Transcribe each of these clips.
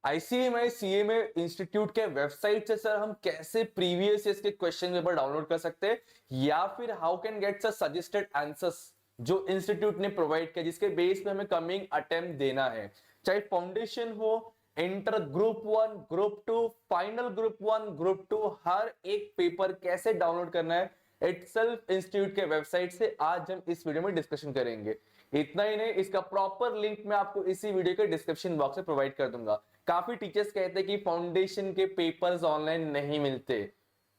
ICMI CMA institute के website से sir हम कैसे प्रीवियस ईयर के क्वेश्चन पेपर डाउनलोड कर सकते हैं, या फिर how can get sir suggested answers जो इंस्टीट्यूट ने प्रोवाइड किया, जिसके बेस पे हमें कमिंग अटेम्प्ट देना है, चाहे फाउंडेशन हो, inter group 1, group 2, final group 1, group 2, हर एक पेपर कैसे डाउनलोड करना है इटसेल्फ इंस्टीट्यूट के वेबसाइट से आज हम इस वीडियो में डिस्कशन करेंगे। इतना ही नहीं, इसका प्रॉपर लिंक मैं आपको इसी वीडियो के डिस्क्रिप्शन बॉक्स में प्रोवाइड कर दूंगा। काफी टीचर्स कहते हैं कि फाउंडेशन के पेपर्स ऑनलाइन नहीं मिलते,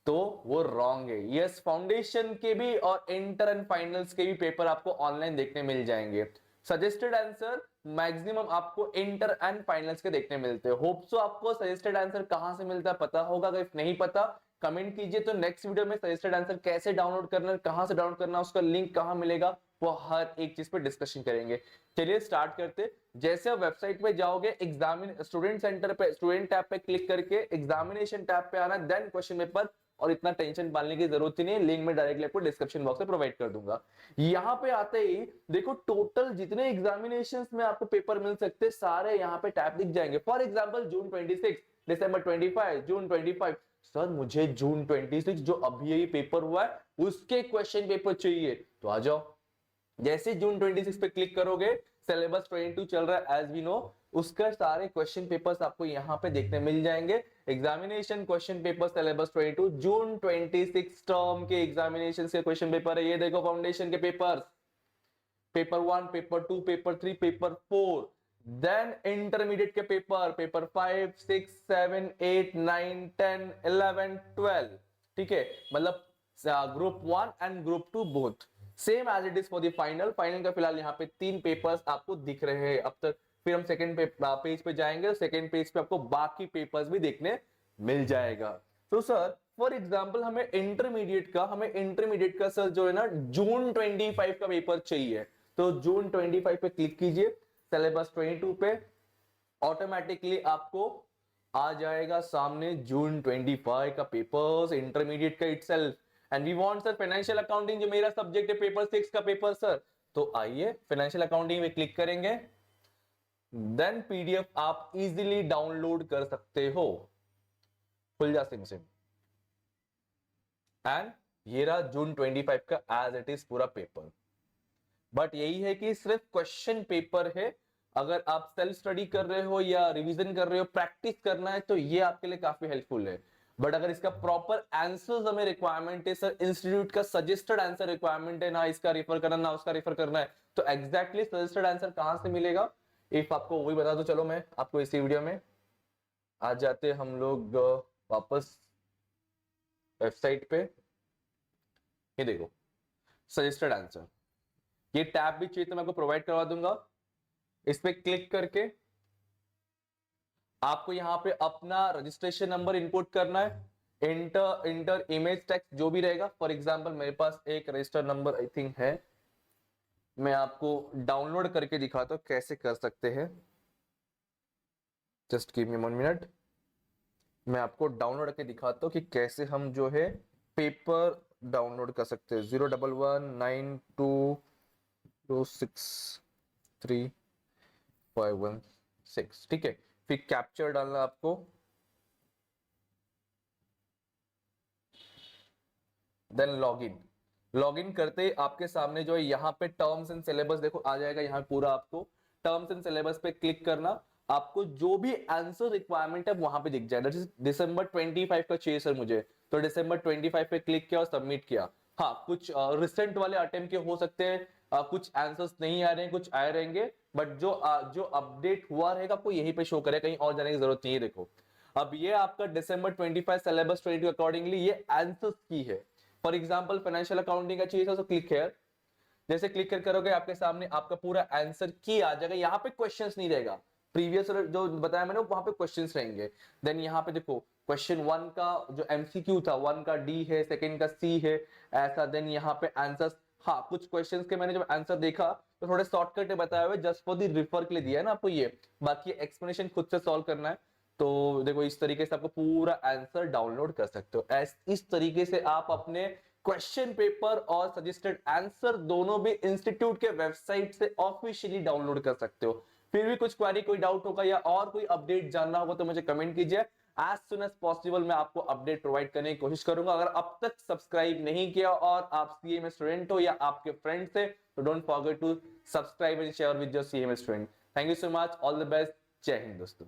तो वो रॉन्ग है। यस, फाउंडेशन के भी और इंटर एंड फाइनल्स के भी पेपर आपको ऑनलाइन देखने मिल जाएंगे। सजेस्टेड आंसर मैक्सिमम आपको इंटर एंड फाइनल्स के देखने मिलते हैं। होप सो आपको सजेस्टेड आंसर कहां से मिलता है पता होगा। अगर नहीं पता कमेंट कीजिए, तो नेक्स्ट वीडियो में सजेस्टेड आंसर कैसे डाउनलोड करना, कहां से डाउनलोड करना, उसका लिंक कहां मिलेगा, वो हर एक चीज पे डिस्कशन करेंगे। चलिए स्टार्ट करते। जैसे आप वेबसाइट पे जाओगे, एग्जामिन स्टूडेंट सेंटर पे, स्टूडेंट टैब पे क्लिक करके एग्जामिनेशन टैब पे आना, देन क्वेश्चन पेपर। और इतना टेंशन पालने की जरूरत ही नहीं, लिंक में डायरेक्टली आपको डिस्क्रिप्शन बॉक्स में प्रोवाइड कर दूंगा। यहां पे आते ही देखो टोटल जितने एग्जामिनेशंस में आपको पेपर मिल सकते सारे यहां पे टैब दिख जाएंगे। For example June 26, December 25, June 25। Sir मुझे जून 26 जो अभी ये पेपर हुआ है उसके क्वेश्चन पेपर चाहिए, तो आ जाओ। जैसे जून 26 पे क्लिक करोगे, सिलेबस 22 चल रहा है एज वी नो, उसका सारे क्वेश्चन पेपर्स आपको यहां पे देखने मिल जाएंगे। एग्जामिनेशन क्वेश्चन पेपर सिलेबस 22 जून 26 टर्म के एग्जामिनेशन के क्वेश्चन पेपर है। ये देखो फाउंडेशन के papers, paper 1, paper 2, paper 3, paper 4। Then intermediate के पेपर, पेपर 5, 6, 7, 8, 9, 10, 11, 12। ठीक है, मतलब group 1 and group 2 both same as it is for the final. Final का फिलहाल यहाँ पे 3 पेपर्स आपको दिख रहे हैं अब तक। फिर हम सेकंड पेज पे जाएंगे, सेकंड पेज पे आपको बाकी पेपर्स भी देखने मिल जाएगा। तो सर फॉर एग्जांपल हमें इंटरमीडिएट का सर जो है ना जून 25 का पेपर चाहिए, तो जून 25 पे क्लिक कीजिए, सिलेबस 22 पे ऑटोमेटिकली आपको आ जाएगा सामने जून 25 का पेपर्स इंटरमीडिएट का itself. And we want sir financial accounting, जो मेरा सब्जेक्ट है, पेपर 6 का पेपर सर। तो आइए फाइनेंशियल अकाउंटिंग में क्लिक करेंगे, देन पीडीएफ आप इजीली डाउनलोड कर सकते हो। खुल जा सिम सिम, एंड ये रहा जून 25 का एज इट इज पूरा पेपर। बट यही है कि सिर्फ क्वेश्चन पेपर है। अगर आप सेल्फ स्टडी कर रहे हो या रिवीजन कर रहे हो, प्रैक्टिस करना है, तो ये आपके लिए काफी हेल्पफुल है। बट अगर इसका प्रॉपर आंसर्स हमें रिक्वायरमेंट है सर, इंस्टीट्यूट का सजेस्टेड आंसर रिक्वायरमेंट है, ना इसका रेफर करना ना उसका रेफर करना है, तो एग्जैक्टली सजेस्टेड आंसर कहां से मिलेगा इफ आपको वही बता दो। चलो मैं आपको इसी वीडियो में आ जाते हम लोग वापस वेबसाइट पे। ये देखो सजेस्टेड आंसर, ये टैब भी चाहिए तो मैं आपको प्रोवाइड करवा दूंगा। इस पे क्लिक करके आपको यहां पे अपना रजिस्ट्रेशन नंबर इनपुट करना है, इंटर इमेज टेक्स्ट जो भी रहेगा। फॉर एग्जांपल मेरे पास एक रजिस्टर नंबर आई थिंक है, मैं आपको डाउनलोड करके दिखाता हूं कैसे कर सकते हैं। जस्ट गिव मी 1 मिनट, मैं आपको डाउनलोड करके दिखाता हूं कि कैसे हम जो है पेपर डाउनलोड कर सकते हैं। 01192263516, ठीक है। फिर कैप्चर डालना आपको, देन लॉगिन करते ही आपके सामने जो है यहाँ पे टर्म्स एंड सिलेबस देखो आ जाएगा। यहाँ पूरा आपको टर्म्स एंड सिलेबस पे क्लिक करना, आपको जो भी आंसर रिक्वायरमेंट है वहां पे दिख जाएगा। दिसंबर 25 का चाहिए सर मुझे, तो दिसंबर 25 पे क्लिक किया और सबमिट किया। हाँ, कुछ रिसेंट वाले अटेम्प्ट के हो सकते हैं, कुछ आंसर्स नहीं आ रहे हैं, कुछ आए रहेंगे, बट जो अपडेट हुआ रहेगा आपको यहीं पे शो करेगा, कहीं और जाने की जरूरत नहीं है। देखो अब ये आपका दिसंबर 25 सिलेबस 22 अकॉर्डिंगली ये आंसर्स की है। फॉर एग्जांपल फाइनेंशियल अकाउंटिंग का चाहिए, तो क्लिक हियर। जैसे क्लिक कर करोगे आपके सामने आपका पूरा आंसर की आ जाएगा। यहाँ पे क्वेश्चंस नहीं रहेगा, प्रीवियस जो बताया मैंने वहां पे क्वेश्चंस रहेंगे। देन यहाँ पे देखो क्वेश्चन 1 का जो एमसीक्यू था, 1 का डी है, सेकंड का सी है, ऐसा। देन यहाँ पे आंसर्स, हाँ कुछ क्वेश्चंस के मैंने जब आंसर देखा तो थोड़े शॉर्टकट बताया हुआ, जस्ट फॉर द रिफर के लिए दिया है ना आपको ये, बाकी एक्सप्लेनेशन खुद से सॉल्व करना है। तो देखो इस तरीके से आपको पूरा आंसर डाउनलोड कर सकते हो। इस तरीके से आप अपने क्वेश्चन पेपर और सजेस्टेड आंसर दोनों भी इंस्टीट्यूट के वेबसाइट से ऑफिशियली डाउनलोड कर सकते हो। फिर भी कुछ क्वेरी, कोई डाउट होगा या और कोई अपडेट जानना होगा तो मुझे कमेंट कीजिए। एज सुन एज पॉसिबल मैं आपको अपडेट प्रोवाइड करने की कोशिश करूंगा। अगर अब तक सब्सक्राइब नहीं किया और आप सीए में स्टूडेंट हो या आपके फ्रेंड से, तो don't forget to subscribe and share with your CA में student. Thank you so much, all the best, जय हिंद दोस्तों।